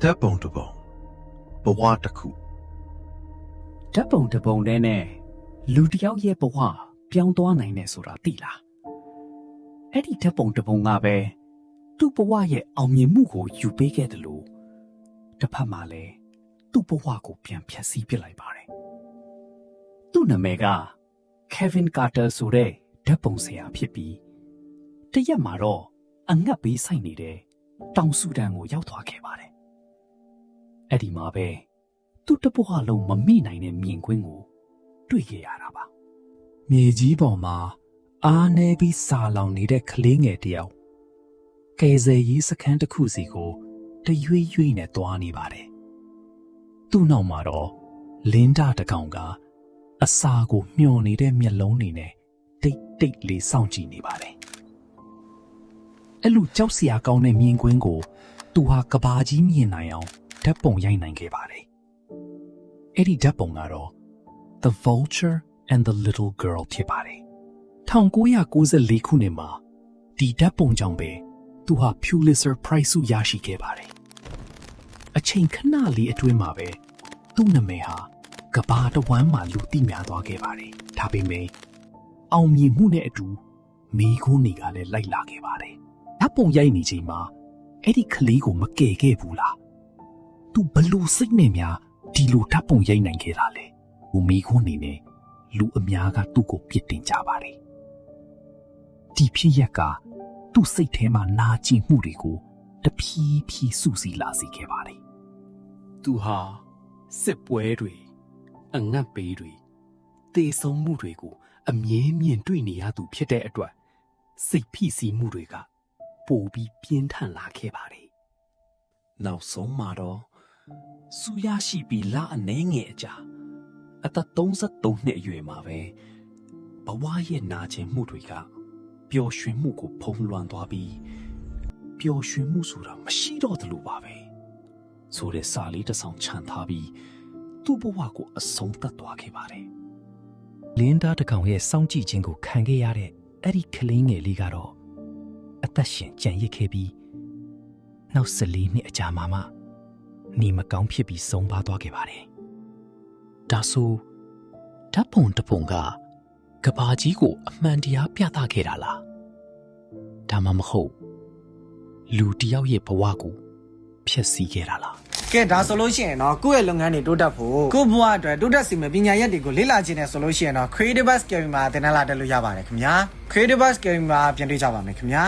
ဓာတ်ပုံတစ်ပုံဘဝတစ်ခုဓာတ်ပုံတစ်ပုံတည်းနဲ့လူတစ်ယောက်ရဲ့ဘဝပြောင်းသွားနိုင်တယ်ဆိုတာသိလားအဲ့ဒီဓာတ်ပုံတစ်ပုံကပဲသူ့ဘဝရဲ့အောင်မြင်မှုကိုယူပေးခဲ့တယ်လို့တစ်ဖက်မှာလည်းသူ့ဘဝကိုပြန်ဖျက်ဆီးပစ်လိုက်ပါတယ်သူ့နာမည်က Kevin Carter ဆိုတဲ့ဓာတ်ပုံဆရာဖြစ်ပြီးတရက်မှာတော့အငတ်ဘေးဆိုင်နေတဲ့တောင်ဆူဒန်ကိုရောက်သွားခဲ့ပါတယ်အဲ့ဒီမှာပဲသူ့တဘဝလုံးမမိနိုင်တဲ့မြင်ကွင်းကိုတွေ့ခဲ့ရတာပါမြေကြီးပေါ်မှာအားနည်းပြီးစာလောင်နေတဲ့ကလေးငယ်တယောက်ကယ်ဆယ်ရေးစခန်းတစ်ခုစီကိုတရွေ့ရွေ့နဲ့တွားနေပါတယ်သူ့နောက်မှာတော့လင်းတာတကောင်ကအစာကိုမျောနေတဲ့မျက်လုံးတွေနဲ့တိတ်တိတ်လေးစောင့်ကြည့်နေပါတယ်အဲ့လိုကြောက်စရာကောင်းတဲ့မြင်ကွင်းကိုသူဟာကဘာကြီးမြင်နိုင်အောင်ဓာတ်ပုံရိုက်နိုင်ခဲ့ပါတယ်အဲ့ဒီဓာတ်ပုံကတော့ The Vulture and the Little Girl ဖြစ်ပါတယ်1994ခုနှစ်မှာဒီဓာတ်ပုံကြောင့်ပဲသူဟာ Pulitzer Prize ဆုရရှိခဲ့ပါတယ်အချိန်ခဏလေးအတွင်းမှာပဲသူ့နာမည်ဟာကမ္ဘာတစ်ဝန်းမှာလူသိများသွားခဲ့ပါတယ်ဒါပေမဲ့အောင်မြင်မှုနဲ့အတူမိခိုးတွေကလည်းလိုက်လာခဲ့ပါတယ်ဓာတ်ပုံရိုက်နေချိန်မှာအဲ့ဒီကလေးကိုမကယ်ခဲ့ဘူးလားသူဘလို့စိတ်နဲ့များဒီလိုဓာတ်ပုံရိုက်နိုင်ခဲ့တာလဲဟိုမိခိုးနေနဲ့လူအများကသူ့ကိုပြစ်တင်ကြပါတယ်ဒီဖြစ်ရက်ကသူ့စိတ်ထဲမှာနာကျင်မှုတွေကိုတဖြည်းဖြည်းစုစည်းလာစေခဲ့ပါတယ်သူဟာစစ်ပွဲတွေအငတ်ဘေးတွေတေဆုံးမှုတွေကိုအမြဲမြင်တွေ့နေရသူဖြစ်တဲ့အတွက်စိတ်ဖိစီးမှုတွေကပိုပြီးပြင်းထန်လာခဲ့ပါတယ်နောက်ဆုံးမှာတော့စူရရှိပြီးလအနှဲငယ်အကြာအသက်33နှစ်အရွယ်မှာပဲဘဝရဲ့နာကျင်မှုတွေကပျော်ရွှင်မှုကိုဖုံးလွှမ်းသွားပြီးပျော်ရွှင်မှုဆိုတာမရှိတော့သလိုပါပဲဆိုတဲ့စာလေးတစ်ဆောင်ခြံထားပြီးသူ့ဘဝကိုအဆုံးသတ်သွားခဲ့ပါတယ်လင်းသားတစ်ကောင်ရဲ့စောင့်ကြည့်ခြင်းကိုခံခဲ့ရတဲ့အဲ့ဒီကလေးငယ်လေးကတော့အသက်ရှင်ကြံရစ်ခဲ့ပြီးနောက်14နှစ်အကြာမှာမှနေမကောင်းဖြစ်ပြီးဆုံးပါသွားခဲ့ပါတယ်ဒါဆိုဓာတ်ပုံတစ်ပုံကကဘာကြီးကိုအမှန်တရားပြသခဲ့တာလားဒါမှမဟုတ်လူတယောက်ရဲ့ဘဝကိုဖျက်ဆီးခဲ့တာလားကဲဒါဆိုလို့ရှိရင်တော့ကိုယ့်ရဲ့လုပ်ငန်းတွေတိုးတက်ဖို့ကိုယ့်ဘဝအတွက်တိုးတက်စေမယ့်ပညာရပ်တွေကိုလေ့လာခြင်းနဲ့ဆိုလို့ရှိရင်တော့ Creative Academy မှာသင်တန်းလာတက်လို့ရပါတယ်ခင်ဗျာ Creative Academy မှာပြန်တွေ့ကြပါမယ်ခင်ဗျာ